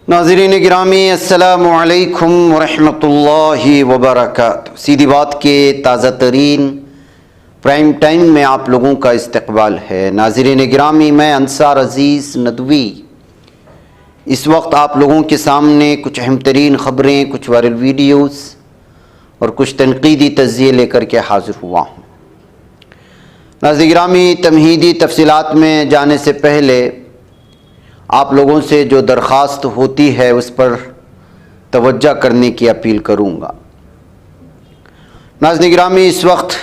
नाज़रीन गिरामी अस्सलामु अलैकुम वरहमतुल्लाहि वबरकातुहू। सीधी बात के ताज़ा तरीन प्राइम टाइम में आप लोगों का इस्तकबाल है। नाज़रीन गिरामी, मैं अंसार अज़ीज़ नदवी इस वक्त आप लोगों के सामने कुछ अहम तरीन ख़बरें, कुछ वायरल वीडियोज़ और कुछ तनक़ीदी तज़्ज़िये लेकर के हाज़िर हुआ हूँ। नाज़रीन गिरामी, तमहीदी तफसीलात में जाने से पहले आप लोगों से जो दरख्वास्त होती है उस पर तवज्जो करने की अपील करूँगा। नाज़रीन गिरामी, इस वक्त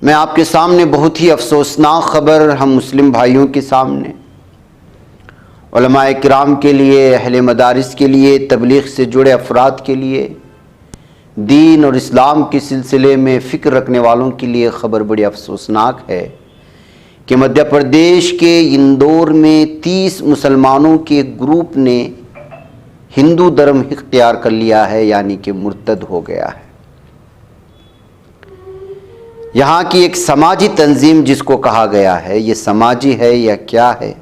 मैं आपके सामने बहुत ही अफसोसनाक ख़बर हम मुस्लिम भाइयों के सामने, उलमाए किराम के लिए, अहले मदारिस के लिए, तबलीग से जुड़े अफराद के लिए, दीन और इस्लाम के सिलसिले में फ़िक्र रखने वालों के लिए ख़बर बड़ी अफसोसनाक है कि मध्य प्रदेश के इंदौर में 30 मुसलमानों के एक ग्रुप ने हिंदू धर्म इख्तियार कर लिया है, यानी कि मुर्तद हो गया है। यहाँ की एक समाजी तंजीम जिसको कहा गया है, ये समाजी है या क्या है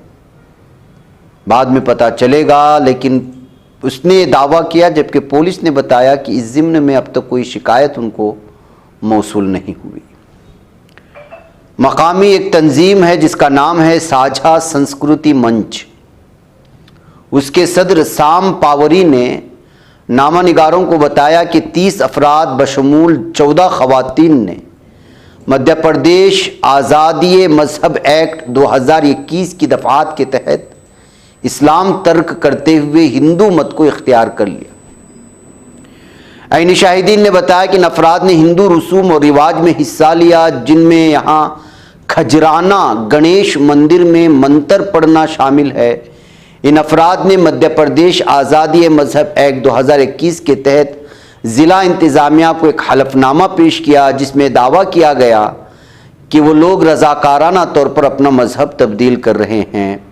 बाद में पता चलेगा, लेकिन उसने दावा किया जबकि पुलिस ने बताया कि इस ज़िम्न में अब तक कोई शिकायत उनको मौसूल नहीं हुई। मकामी एक तंजीम है जिसका नाम है साझा संस्कृति मंच। उसके सदर साम पावरी ने नामानिगारों को बताया कि 30 अफराद बशमूल 14 ख़वातीन ने मध्य प्रदेश आज़ादी मजहब एक्ट 2021 की दफ़ात के तहत इस्लाम तर्क करते हुए हिंदू मत को इख्तियार कर लिया। ऐनी शाहिदीन ने बताया कि इन अफराद ने हिंदू रसूम और रिवाज में हिस्सा लिया, जिनमें यहाँ खजराना गणेश मंदिर में मंतर पढ़ना शामिल है। इन अफराद ने मध्य प्रदेश आज़ादी मजहब एक्ट 2021 के तहत ज़िला इंतज़ामिया को एक हलफनामा पेश किया जिसमें दावा किया गया कि वो लोग रज़ाकाराना तौर पर अपना मजहब तब्दील कर रहे हैं।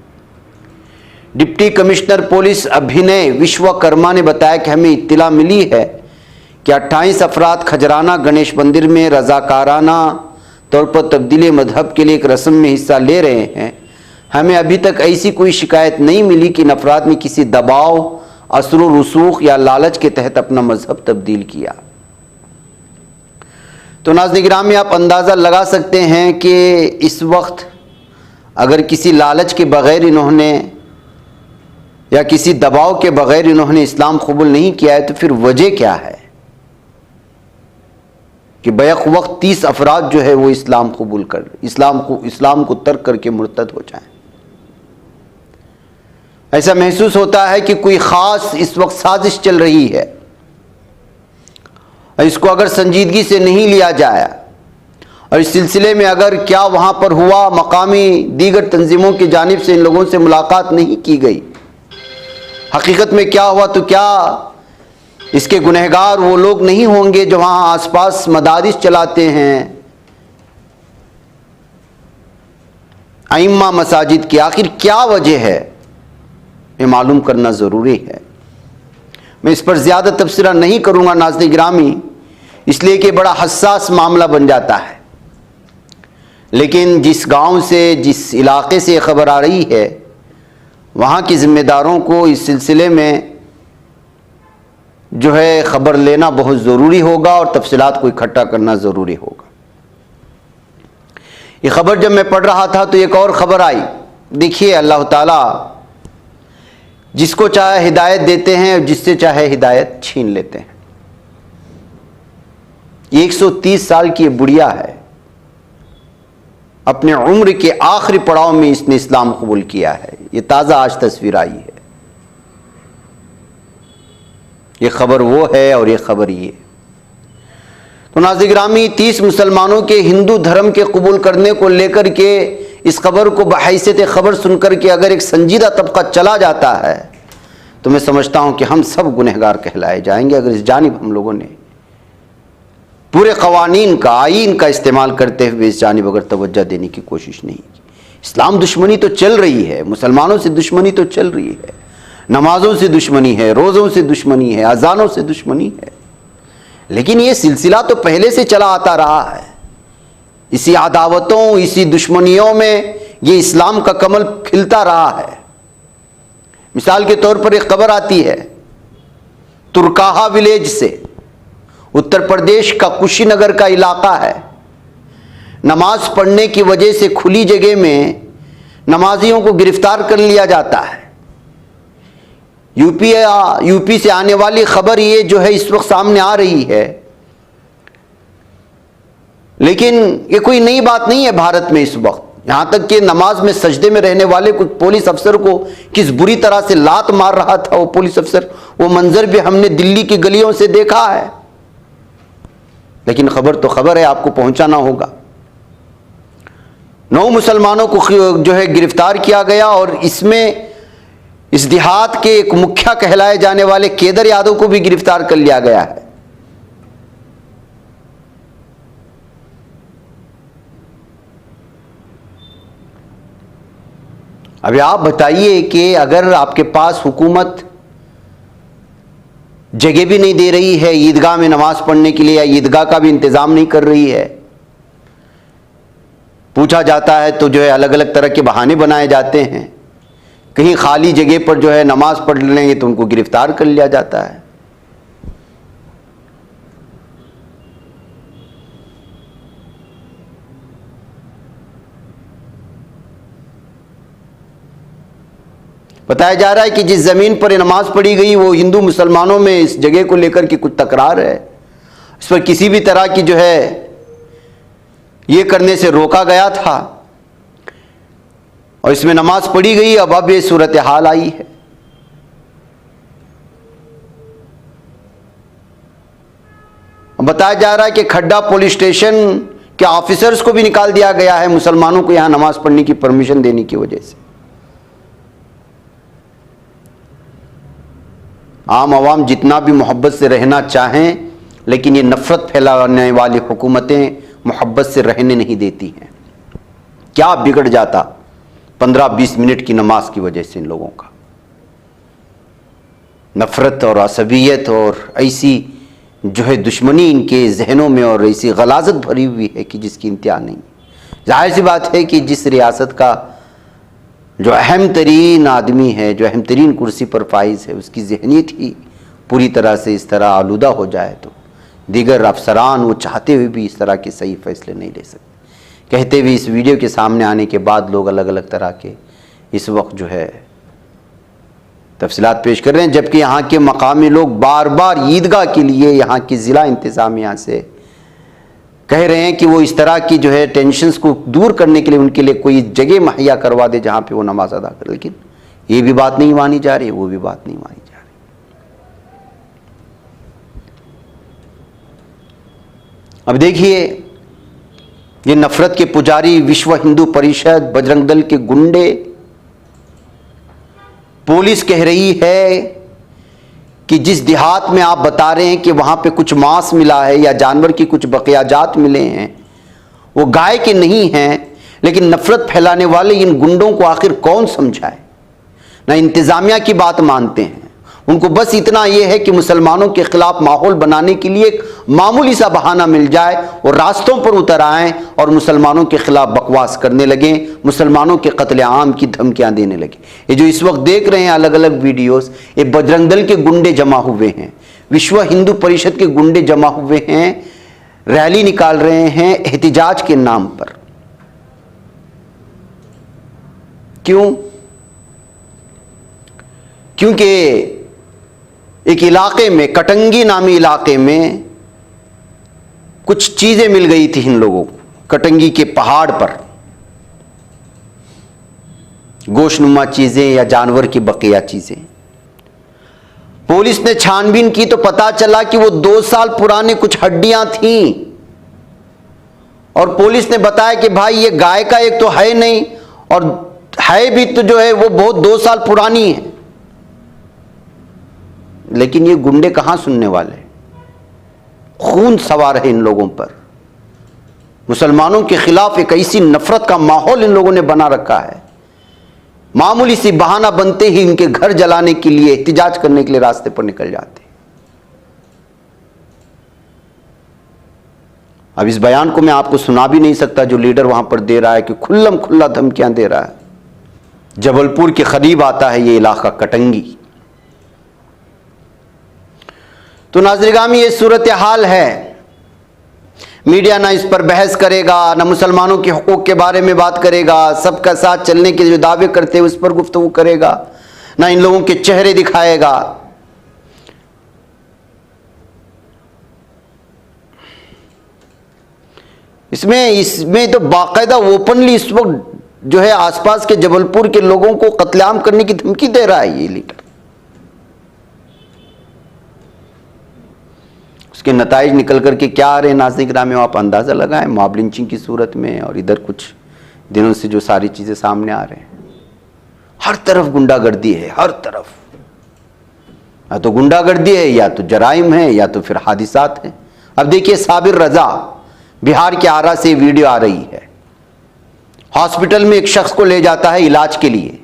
डिप्टी कमिश्नर पुलिस अभिनय विश्वकर्मा ने बताया कि हमें इत्तला मिली है कि 28 अफराद खजराना गणेश मंदिर में रज़ाकाराना तौर पर तब्दीली मजहब के लिए एक रस्म में हिस्सा ले रहे हैं। हमें अभी तक ऐसी कोई शिकायत नहीं मिली कि इन अफराद ने किसी दबाव, असर व रसूख या लालच के तहत अपना मजहब तब्दील किया। तो नाज़रीन गिरामी, आप अंदाज़ा लगा सकते हैं कि इस वक्त अगर किसी लालच के बग़ैर इन्होंने या किसी दबाव के बग़ैर इन्होंने इस्लाम कबूल नहीं किया है तो फिर वजह क्या है कि बैक वक्त 30 अफराद जो है वो इस्लाम कबूल कर, इस्लाम को तर्क करके मुर्तद हो जाएं। ऐसा महसूस होता है कि कोई ख़ास इस वक्त साजिश चल रही है और इसको अगर संजीदगी से नहीं लिया जाए और इस सिलसिले में अगर क्या वहाँ पर हुआ, मकामी दीगर तंजीमों की जानिब से इन लोगों से मुलाकात नहीं की गई, हकीकत में क्या हुआ, तो क्या इसके गुनहगार वो लोग नहीं होंगे जो वहाँ आसपास मदारिस चलाते हैं, आइम्मा मसाजिद की? आखिर क्या वजह है, ये मालूम करना ज़रूरी है। मैं इस पर ज़्यादा तबसरा नहीं करूँगा नाज़रीन गिरामी, इसलिए कि बड़ा हसास मामला बन जाता है। लेकिन जिस गांव से, जिस इलाके से ख़बर आ रही है, वहाँ के ज़िम्मेदारों को इस सिलसिले में जो है ख़बर लेना बहुत ज़रूरी होगा और तफसीलात को इकट्ठा करना ज़रूरी होगा। ये ख़बर जब मैं पढ़ रहा था तो एक और ख़बर आई। देखिए, अल्लाह ताला जिसको चाहे हिदायत देते हैं और जिससे चाहे हिदायत छीन लेते हैं। 130 साल की ये बुढ़िया है, अपने उम्र के आखिरी पड़ाव में इसने इस्लाम कबूल किया है। ये ताज़ा आज तस्वीर आई है। ये ख़बर वो है और ये ख़बर ये। तो नाज़रीन गिरामी, 30 मुसलमानों के हिंदू धर्म के कबूल करने को लेकर के इस खबर को बहैसियत खबर सुनकर के अगर एक संजीदा तबका चला जाता है तो मैं समझता हूँ कि हम सब गुनहगार कहलाए जाएंगे अगर इस जानिब हम लोगों ने पूरे क़वानीन का, आईन का इस्तेमाल करते हुए इस जानिब अगर तवज्जो देने की कोशिश नहीं की। इस्लाम दुश्मनी तो चल रही है, मुसलमानों से दुश्मनी तो चल रही है, नमाजों से दुश्मनी है, रोज़ों से दुश्मनी है, अजानों से दुश्मनी है, लेकिन ये सिलसिला तो पहले से चला आता रहा है। इसी अदावतों, इसी दुश्मनियों में ये इस्लाम का कमल खिलता रहा है। मिसाल के तौर पर एक खबर आती है तुरकाहा विलेज से, उत्तर प्रदेश का कुशीनगर का इलाका है। नमाज पढ़ने की वजह से खुली जगह में नमाजियों को गिरफ्तार कर लिया जाता है। यूपी से आने वाली खबर ये जो है इस वक्त सामने आ रही है, लेकिन ये कोई नई बात नहीं है भारत में इस वक्त। यहां तक कि नमाज में सजदे में रहने वाले कुछ पुलिस अफसर को किस बुरी तरह से लात मार रहा था वो पुलिस अफसर, वो मंजर भी हमने दिल्ली की गलियों से देखा है। लेकिन खबर तो खबर है, आपको पहुंचाना होगा। 9 मुसलमानों को जो है गिरफ्तार किया गया और इसमें इस देहात के एक मुखिया कहलाए जाने वाले केदार यादव को भी गिरफ्तार कर लिया गया है। अभी आप बताइए कि अगर आपके पास हुकूमत जगह भी नहीं दे रही है ईदगाह में नमाज पढ़ने के लिए, या ईदगाह का भी इंतजाम नहीं कर रही है, पूछा जाता है तो जो है अलग अलग तरह के बहाने बनाए जाते हैं। कहीं खाली जगह पर जो है नमाज पढ़ लेंगे तो उनको गिरफ्तार कर लिया जाता है। बताया जा रहा है कि जिस जमीन पर नमाज पढ़ी गई वो हिंदू मुसलमानों में इस जगह को लेकर के कुछ तकरार है। इस पर किसी भी तरह की जो है ये करने से रोका गया था और इसमें नमाज पढ़ी गई। अब ये सूरत हाल आई है। बताया जा रहा है कि खड्डा पुलिस स्टेशन के ऑफिसर्स को भी निकाल दिया गया है मुसलमानों को यहां नमाज पढ़ने की परमिशन देने की वजह से। आम आवाम जितना भी मोहब्बत से रहना चाहें, लेकिन ये नफरत फैलाने वाली हुकूमतें मोहब्बत से रहने नहीं देती हैं। क्या बिगड़ जाता 15-20 मिनट की नमाज की वजह से इन लोगों का। नफरत और असबियत और ऐसी जो है दुश्मनी इनके जहनों में और ऐसी गलाजत भरी हुई है कि जिसकी इंतहा नहीं। जाहिर सी बात है कि जिस रियासत का जो अहम तरीन आदमी है, जो अहम तरीन कुर्सी पर फाइज है, उसकी जहनीत ही पूरी तरह से इस तरह आलूदा हो जाए तो दीगर अफसरान वो चाहते हुए भी इस तरह के सही फैसले नहीं ले सकते। कहते हुए इस वीडियो के सामने आने के बाद लोग अलग अलग तरह के इस वक्त जो है तफसीलात पेश कर रहे हैं, जबकि यहाँ के मकामी लोग बार बार ईदगाह के लिए यहाँ की ज़िला इंतज़ामिया से कह रहे हैं कि वो इस तरह की जो है टेंशन्स को दूर करने के लिए उनके लिए कोई जगह मुहैया करवा दे जहाँ पे वो नमाज अदा करे। लेकिन ये भी बात नहीं मानी जा रही, वो भी बात नहीं मानी जा रही। अब देखिए, ये नफरत के पुजारी विश्व हिंदू परिषद, बजरंग दल के गुंडे, पुलिस कह रही है कि जिस देहात में आप बता रहे हैं कि वहां पे कुछ मांस मिला है या जानवर की कुछ बकियाजात मिले हैं, वो गाय के नहीं हैं, लेकिन नफरत फैलाने वाले इन गुंडों को आखिर कौन समझाए। ना इंतजामिया की बात मानते हैं, उनको बस इतना यह है कि मुसलमानों के खिलाफ माहौल बनाने के लिए एक मामूली सा बहाना मिल जाए और रास्तों पर उतर आएं और मुसलमानों के खिलाफ बकवास करने लगें, मुसलमानों के कत्ले आम की धमकियां देने लगे। ये जो इस वक्त देख रहे हैं अलग अलग वीडियोस, ये बजरंग दल के गुंडे जमा हुए हैं, विश्व हिंदू परिषद के गुंडे जमा हुए हैं, रैली निकाल रहे हैं एहतिजाज के नाम पर। क्यों? क्योंकि एक इलाके में, कटंगी नामी इलाके में कुछ चीजें मिल गई थी इन लोगों को। कटंगी के पहाड़ पर गोशनुमा चीजें या जानवर की बकिया चीजें। पुलिस ने छानबीन की तो पता चला कि वो 2 साल पुराने कुछ हड्डियां थीं और पुलिस ने बताया कि भाई ये गाय का एक तो है नहीं और है भी तो जो है वो बहुत 2 साल पुरानी है। लेकिन ये गुंडे कहां सुनने वाले, खून सवार है इन लोगों पर। मुसलमानों के खिलाफ एक ऐसी नफरत का माहौल इन लोगों ने बना रखा है, मामूली सी बहाना बनते ही इनके घर जलाने के लिए, एहतिजाज करने के लिए रास्ते पर निकल जाते। अब इस बयान को मैं आपको सुना भी नहीं सकता जो लीडर वहां पर दे रहा है कि खुल्लम खुल्ला धमकियां दे रहा है। जबलपुर के करीब आता है ये इलाका कटंगी। तो नाज़रीन, ये सूरत हाल है। मीडिया ना इस पर बहस करेगा, ना मुसलमानों के हुकूक के बारे में बात करेगा, सबका साथ चलने के जो दावे करते हैं उस पर गुफ्तगू करेगा, ना इन लोगों के चेहरे दिखाएगा। इसमें तो बाकायदा ओपनली इस वक्त जो है आसपास के जबलपुर के लोगों को कत्लेआम करने की धमकी दे रहा है ये लीडर। उसके नताइज निकल करके क्या आ रहे हैं नाज़रीन गिरामी, आप अंदाज़ा लगाएं। मॉब लिंचिंग की सूरत में, और इधर कुछ दिनों से जो सारी चीज़ें सामने आ रहे हैं, हर तरफ गुंडागर्दी है, हर तरफ। या तो गुंडागर्दी है, या तो जराइम है, या तो फिर हादिसात हैं। अब देखिए, साबिर रजा, बिहार के आरा से वीडियो आ रही है। हॉस्पिटल में एक शख्स को ले जाता है इलाज के लिए,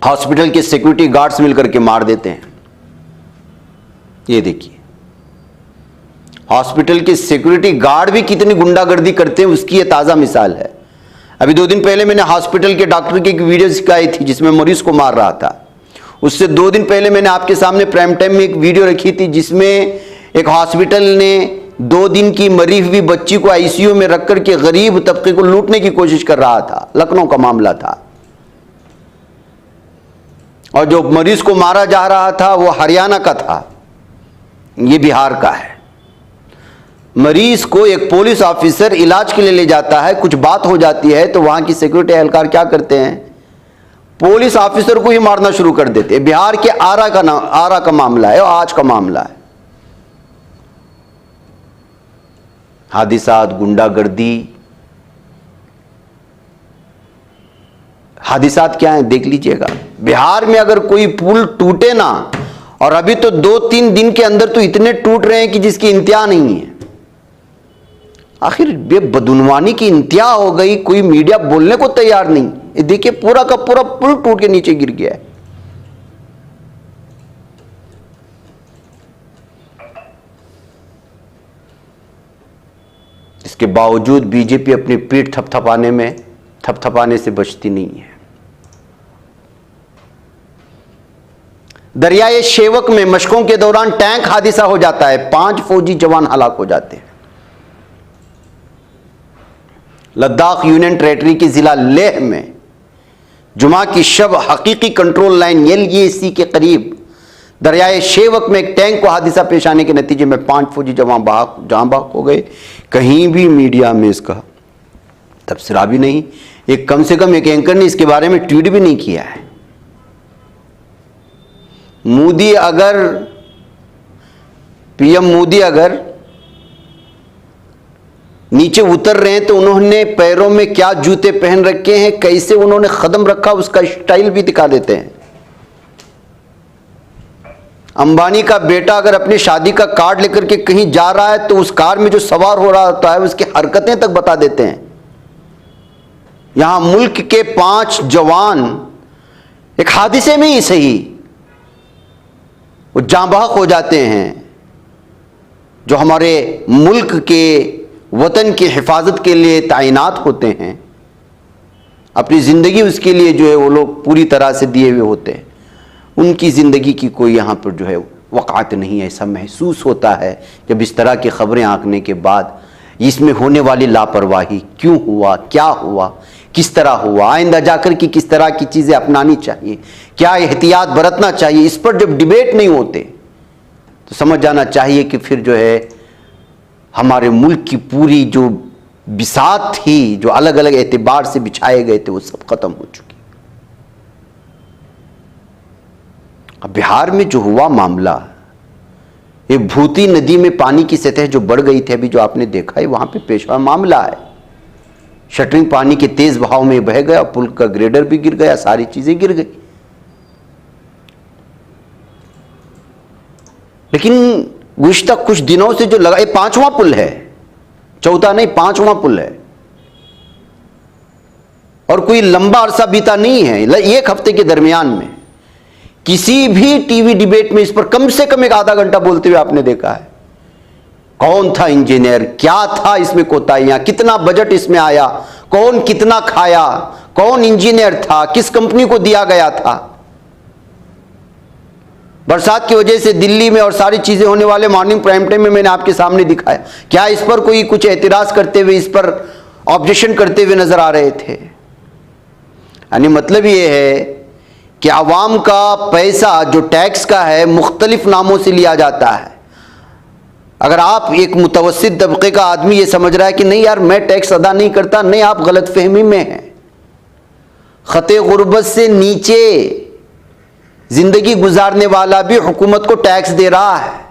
हॉस्पिटल के सिक्योरिटी गार्ड्स मिलकर के मार देते हैं। ये देखिए, हॉस्पिटल के सिक्योरिटी गार्ड भी कितनी गुंडागर्दी करते हैं उसकी ये ताज़ा मिसाल है। अभी 2 दिन पहले मैंने हॉस्पिटल के डॉक्टर की एक वीडियो दिखाई थी जिसमें मरीज को मार रहा था। उससे 2 दिन पहले मैंने आपके सामने प्राइम टाइम में एक वीडियो रखी थी जिसमें एक हॉस्पिटल ने 2 दिन की मरी हुई बच्ची को आईसीयू में रख करके गरीब तबके को लूटने की कोशिश कर रहा था। लखनऊ का मामला था, और जो मरीज को मारा जा रहा था वो हरियाणा का था, ये बिहार का है। मरीज को एक पुलिस ऑफिसर इलाज के लिए ले जाता है, कुछ बात हो जाती है तो वहां की सिक्योरिटी एहलकार क्या करते हैं, पुलिस ऑफिसर को ही मारना शुरू कर देते हैं। बिहार के आरा का मामला है और आज का मामला है। हादिसात, गुंडागर्दी, हादिसात क्या है देख लीजिएगा। बिहार में अगर कोई पुल टूटे ना, और अभी तो 2-3 दिन के अंदर तो इतने टूट रहे हैं कि जिसकी इंतहा नहीं है। आखिर ये बदुनवानी की इंतहा हो गई, कोई मीडिया बोलने को तैयार नहीं। ये देखिए, पूरा का पूरा पुल टूट के नीचे गिर गया है। इसके बावजूद बीजेपी अपनी पीठ थपथपाने से बचती नहीं है। दरियाए शेवक में मशकों के दौरान टैंक हादसा हो जाता है, 5 फौजी जवान हलाक हो जाते हैं। लद्दाख यूनियन टेरेटरी के जिला लेह में जुमा की शब हकीकी कंट्रोल लाइन LAC के करीब दरियाए शेवक में एक टैंक को हादसा पेश आने के नतीजे में 5 फौजी जवान जहां बाग हो गए। कहीं भी मीडिया में इसका तबसरा भी नहीं, एक कम से कम एक एंकर ने इसके बारे में ट्वीट भी नहीं किया है। पीएम मोदी अगर नीचे उतर रहे हैं तो उन्होंने पैरों में क्या जूते पहन रखे हैं, कैसे उन्होंने कदम रखा, उसका स्टाइल भी दिखा देते हैं। अंबानी का बेटा अगर अपनी शादी का कार्ड लेकर के कहीं जा रहा है तो उस कार में जो सवार हो रहा होता है उसकी हरकतें तक बता देते हैं। यहां मुल्क के 5 जवान एक हादसे में ही सही वो जाँ बहक हो जाते हैं, जो हमारे मुल्क के वतन की हिफाजत के लिए तैनात होते हैं। अपनी ज़िंदगी उसके लिए जो है वो लोग पूरी तरह से दिए हुए होते हैं। उनकी ज़िंदगी की कोई यहाँ पर जो है वक़ात नहीं है। ऐसा महसूस होता है जब इस तरह की ख़बरें आंकने के बाद, इसमें होने वाली लापरवाही क्यों हुआ, क्या हुआ, किस तरह हुआ, आइंदा जाकर की किस तरह की चीज़ें अपनानी चाहिए, क्या एहतियात बरतना चाहिए, इस पर जब डिबेट नहीं होते तो समझ जाना चाहिए कि फिर जो है हमारे मुल्क की पूरी जो बिसात थी, जो अलग अलग एतबार से बिछाए गए थे, वो सब खत्म हो चुकी। अब बिहार में जो हुआ मामला, ये भूती नदी में पानी की सतह जो बढ़ गई थी, अभी जो आपने देखा है वहां पे पेश हुआ मामला है। शटरिंग पानी के तेज बहाव में बह गया, पुल का ग्रेडर भी गिर गया, सारी चीजें गिर गई। लेकिन गुज़िश्ता कुछ दिनों से जो लगा, ये 5वां पुल है, 4था नहीं, 5वां पुल है, और कोई लंबा अरसा बीता नहीं है। 1 हफ्ते के दरमियान में किसी भी टीवी डिबेट में इस पर कम से कम 1 आधा घंटा बोलते हुए आपने देखा है। कौन था इंजीनियर, क्या था इसमें कोताहियां, कितना बजट इसमें आया, कौन कितना खाया, कौन इंजीनियर था, किस कंपनी को दिया गया था। बरसात की वजह से दिल्ली में और सारी चीजें होने वाले मॉर्निंग प्राइम टाइम में मैंने आपके सामने दिखाया। क्या इस पर कोई कुछ एतराज करते हुए, इस पर ऑब्जेक्शन करते हुए नजर आ रहे थे? यानी मतलब ये है कि आवाम का पैसा जो टैक्स का है मुख्तलिफ नामों से लिया जाता है। अगर आप एक मुतवस्सित तबके का आदमी ये समझ रहा है कि नहीं यार मैं टैक्स अदा नहीं करता, नहीं, आप गलत फहमी में हैं। खते गुर्बत से नीचे जिंदगी गुजारने वाला भी हुकूमत को टैक्स दे रहा है।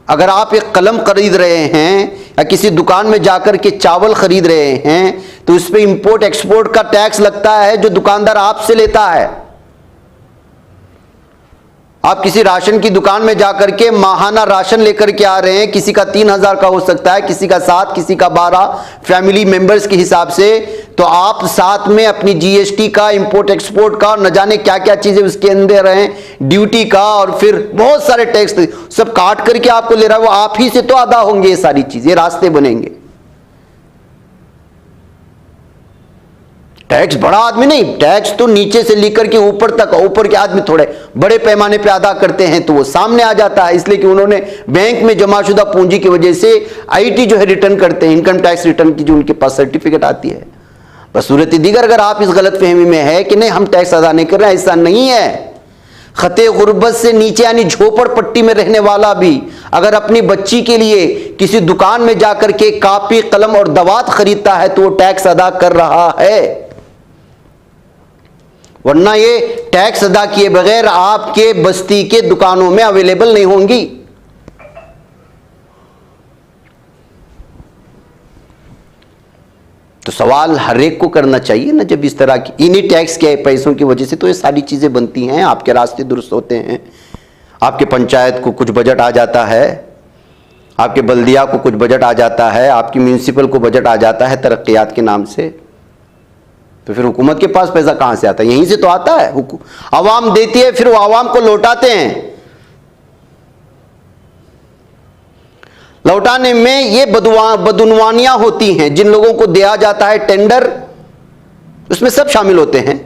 अगर आप एक कलम खरीद रहे हैं या किसी दुकान में जाकर के चावल खरीद रहे हैं तो उस पर इंपोर्ट एक्सपोर्ट का टैक्स लगता है जो दुकानदार आपसे लेता है। आप किसी राशन की दुकान में जाकर के माहाना राशन लेकर के आ रहे हैं, किसी का 3,000 का हो सकता है, किसी का 7, किसी का 12 फैमिली मेंबर्स के हिसाब से, तो आप साथ में अपनी जीएसटी का, इंपोर्ट एक्सपोर्ट का, न जाने क्या क्या चीजें उसके अंदर हैं, ड्यूटी का, और फिर बहुत सारे टैक्स सब काट करके आपको ले रहा है। वो आप ही से तो अदा होंगे, ये सारी चीजें रास्ते बनेंगे। टैक्स बड़ा आदमी नहीं, टैक्स तो नीचे से लेकर के ऊपर तक, ऊपर के आदमी थोड़े बड़े पैमाने पे अदा करते हैं तो वो सामने आ जाता है, इसलिए कि उन्होंने बैंक में जमाशुदा पूंजी की वजह से आईटी जो है रिटर्न करते हैं, इनकम टैक्स रिटर्न की जो उनके पास सर्टिफिकेट आती है। बस सूरत दीगर अगर आप इस गलत फहमी में है कि नहीं हम टैक्स अदा नहीं कर रहे हैं, ऐसा नहीं है। खते गुर्बत से नीचे यानी झोपड़ पट्टी में रहने वाला भी अगर अपनी बच्ची के लिए किसी दुकान में जाकर के कापी, कलम और दवात खरीदता है तो वो टैक्स अदा कर रहा है। वरना ये टैक्स अदा किए बगैर आपके बस्ती के दुकानों में अवेलेबल नहीं होंगी। तो सवाल हर एक को करना चाहिए ना, जब इस तरह की इन्हीं टैक्स के पैसों की वजह से तो ये सारी चीजें बनती हैं, आपके रास्ते दुरुस्त होते हैं, आपके पंचायत को कुछ बजट आ जाता है, आपके बल्दिया को कुछ बजट आ जाता है, आपकी म्यूनिसिपल को बजट आ जाता है तरक्कियात के नाम से। तो फिर हुकूमत के पास पैसा कहां से आता है? यहीं से तो आता है। आवाम देती है, फिर वो आवाम को लौटाते हैं। लौटाने में ये बदउनवानियां होती हैं। जिन लोगों को दिया जाता है टेंडर, उसमें सब शामिल होते हैं।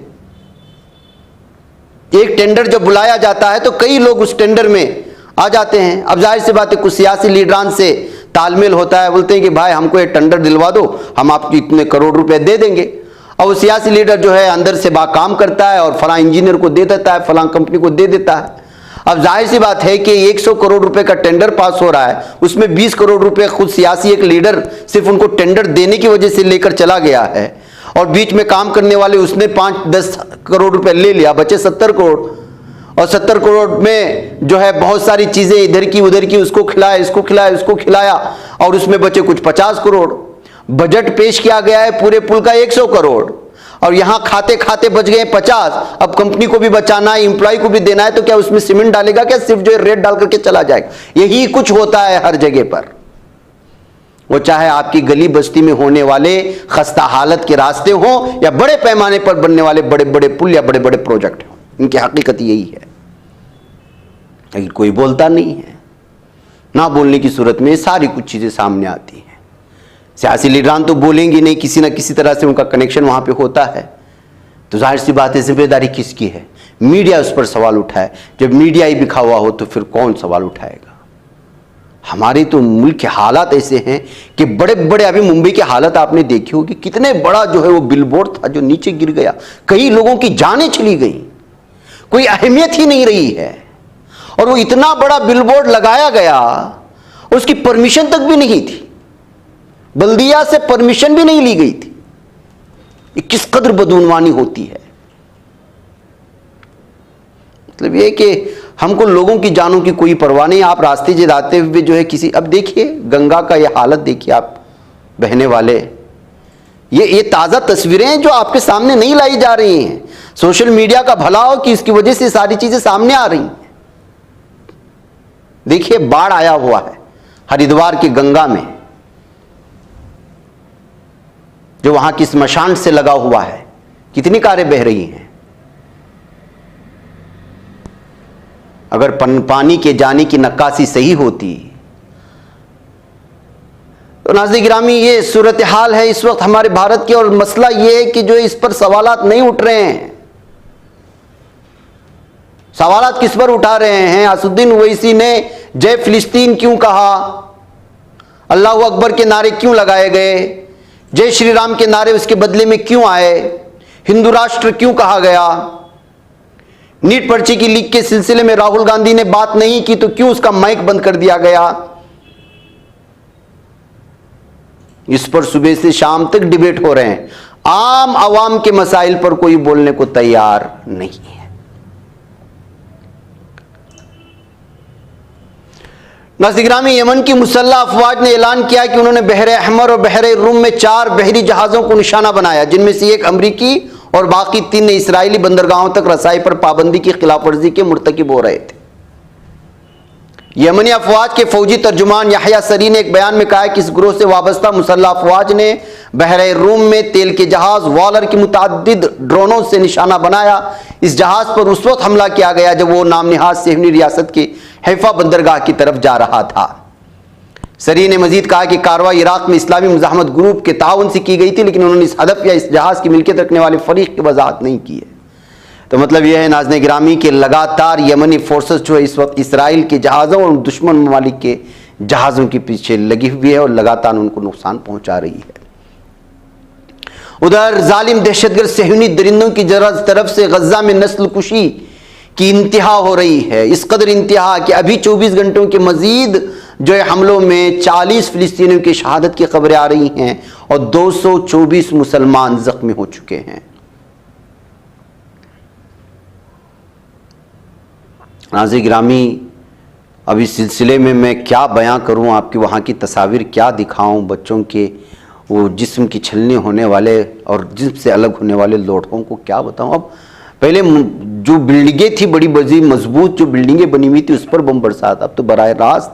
एक टेंडर जब बुलाया जाता है तो कई लोग उस टेंडर में आ जाते हैं। अब जाहिर सी बात है कुछ सियासी लीडरान से तालमेल होता है, बोलते हैं कि भाई हमको ये टेंडर दिलवा दो, हम आपको इतने करोड़ रुपए दे देंगे। और वो सियासी लीडर जो है अंदर से काम करता है और फलां इंजीनियर को दे देता है, फलां कंपनी को दे देता है। अब जाहिर सी बात है कि 100 करोड़ रुपए का टेंडर पास हो रहा है, उसमें 20 करोड़ रुपए खुद सियासी एक लीडर सिर्फ उनको टेंडर देने की वजह से लेकर चला गया है, और बीच में काम करने वाले उसने 5-10 करोड़ रुपए ले लिया, बचे 70 करोड़। और 70 करोड़ में जो है बहुत सारी चीजें इधर की उधर की, उसको खिलाया, इसको खिलाया, उसको खिलाया, और उसमें बचे कुछ 50 करोड़। बजट पेश किया गया है पूरे पुल का 100 करोड़, और यहां खाते खाते बच गए 50। अब कंपनी को भी बचाना है, एम्प्लॉय को भी देना है, तो क्या उसमें सीमेंट डालेगा क्या? सिर्फ जो है रेत डाल करके चला जाएगा। यही कुछ होता है हर जगह पर, वो चाहे आपकी गली बस्ती में होने वाले खस्ता हालत के रास्ते हो या बड़े पैमाने पर बनने वाले बड़े बड़े पुल या बड़े बड़े प्रोजेक्ट हो। इनकी हकीकत यही है, लेकिन कोई बोलता नहीं है। ना बोलने की सूरत में सारी कुछ चीजें सामने आती हैं। सियासी लीडरान तो बोलेंगे नहीं, किसी ना किसी तरह से उनका कनेक्शन वहां पे होता है। तो जाहिर सी बात है जिम्मेदारी किसकी है? मीडिया उस पर सवाल उठाए। जब मीडिया ही बिखा हुआ हो तो फिर कौन सवाल उठाएगा? हमारे तो मुल्क के हालात ऐसे हैं कि बड़े बड़े, अभी मुंबई की हालत आपने देखी होगी, कितने बड़ा जो है वो बिलबोर्ड था जो नीचे गिर गया, कई लोगों की जानें चली गई, कोई अहमियत ही नहीं रही है। और वो इतना बड़ा बिलबोर्ड लगाया गया, उसकी परमिशन तक भी नहीं थी, बल्दिया से परमिशन भी नहीं ली गई थी। ये किस कदर बदउनवानी होती है। मतलब ये कि हमको लोगों की जानों की कोई परवाह नहीं। आप रास्ते से जाते हुए जो है किसी, अब देखिए गंगा का ये हालत देखिए आप, बहने वाले, ये ताज़ा तस्वीरें हैं जो आपके सामने नहीं लाई जा रही हैं। सोशल मीडिया का भला हो कि इसकी वजह से सारी चीजें सामने आ रही हैं। देखिए बाढ़ आया हुआ है हरिद्वार की गंगा में, जो वहां की स्मशान से लगा हुआ है, कितनी कारें बह रही हैं। अगर पानी के जाने की नक्काशी सही होती तो नाज़रीन गिरामी, ये सूरत हाल है इस वक्त हमारे भारत की। और मसला ये है कि जो इस पर सवालात नहीं उठ रहे हैं। सवालात किस पर उठा रहे हैं? असुद्दीन ओवैसी ने जय फिलिस्तीन क्यों कहा, अल्लाह अकबर के नारे क्यों लगाए गए, जय श्री राम के नारे उसके बदले में क्यों आए, हिंदू राष्ट्र क्यों कहा गया, नीट पर्ची की लीक के सिलसिले में राहुल गांधी ने बात नहीं की तो क्यों उसका माइक बंद कर दिया गया। इस पर सुबह से शाम तक डिबेट हो रहे हैं। आम आवाम के मसाइल पर कोई बोलने को तैयार नहीं है। नाज़रीन गिरामी, यमन की मुसल्लह अफवाज ने ऐलान किया कि उन्होंने बहरे अहमर और बहरे रूम में 4 बहरी जहाज़ों को निशाना बनाया, जिनमें से एक अमरीकी और बाकी 3 इस्राएली बंदरगाहों तक रसाई पर पाबंदी की खिलाफवर्जी के मुर्तकिब हो रहे थे। यमनी अफवाज के फौजी तर्जुमान याह्या सरी ने एक बयान में कहा कि इस ग्रोह से वाबस्ता मुसल्लह अफवाज ने बहरे रूम में तेल के जहाज वॉलर की मुतअद्दिद ड्रोनों से निशाना बनाया। इस जहाज पर उस वक्त हमला किया गया जब वो नामनिहाद सेहनी रियासत के हैफा बंदरगाह की तरफ जा रहा था। सरी ने मजीद कहा कि कार्रवाई इराक में इस्लामी मुजाहमत ग्रुप के ताउन से की गई थी, लेकिन उन्होंने इस हदफ या इस जहाज की मिल्कियत रखने वाले फरीक की वजाहत नहीं की है। तो मतलब यह है नाज़रीन गिरामी कि लगातार यमनी फोर्सेस जो है इस वक्त इसराइल के जहाज़ों और दुश्मन ममालिक के जहाज़ों के पीछे लगी हुई है और लगातार उनको नुकसान पहुंचा रही है। उधर जालिम दहशतगर्द सेहूनी दरिंदों की तरफ से गजा में नस्ल कुशी की इंतहा हो रही है। इस कदर इंतहा कि अभी 24 घंटों के मजीद जो है हमलों में 40 फिलिस्तीनियों की शहादत की खबरें आ रही हैं और 224 मुसलमान जख्मी हो चुके हैं। नाज़रीन गिरामी, अब इस सिलसिले में मैं क्या बयां करूं, आपकी वहाँ की तस्वीर क्या दिखाऊं, बच्चों के वो जिस्म की छलनी होने वाले और जिस्म से अलग होने वाले लोटों को क्या बताऊं। अब पहले जो बिल्डिंगें थी, बड़ी बड़ी मजबूत जो बिल्डिंगें बनी हुई थी, उस पर बम बरसा था। अब तो बराह रास्त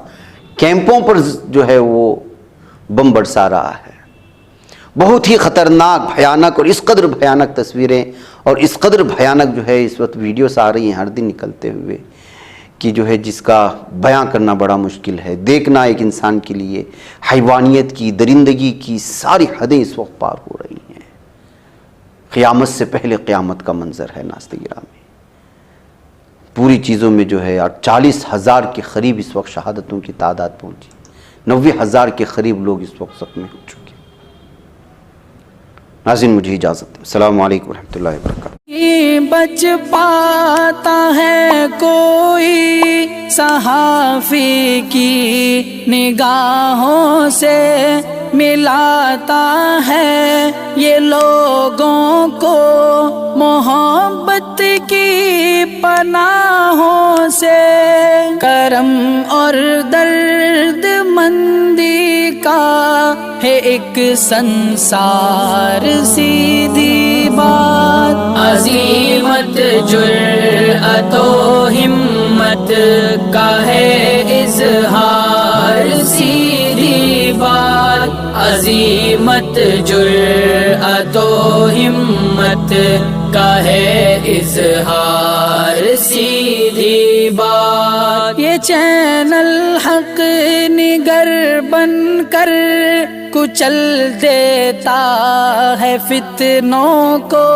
कैंपों पर जो है वो बम बरसा रहा है। बहुत ही ख़तरनाक, भयानक और इस कदर भयानक तस्वीरें और इस कदर भयानक जो है इस वक्त वीडियोस आ रही हैं हर दिन निकलते हुए कि जो है जिसका बयां करना बड़ा मुश्किल है। देखना एक इंसान के लिए हैवानियत की, दरिंदगी की सारी हदें इस वक्त पार हो रही हैं। क़यामत से पहले क़यामत का मंजर है नाज़रीन गिरामी। पूरी चीज़ों में जो है यार 40,000 के करीब इस वक्त शहादतों की तादाद पहुँची, 90,000 के करीब लोग इस वक्त ज़ख्मी हो चुके। नाज़रीन मुझे इजाज़त दें। अस्सलामु अलैकुम रहमतुल्लाहि व बरकातहू। बच पाता है कोई सहाफ़ी की निगाहों से, मिलाता है ये लोगों को मोहब्बत की पनाहों से। करम और दर्द मंदी का है एक संसार, सीधी बात अज़ीमत जुर्अतो हिम्मत का है इज़हार, सीधी बात अज़ीमत जुर्अतो हिम्मत का है इज़हार, सीधी बात। ये चैनल हक निगर बनकर कुचल देता है फितनों को।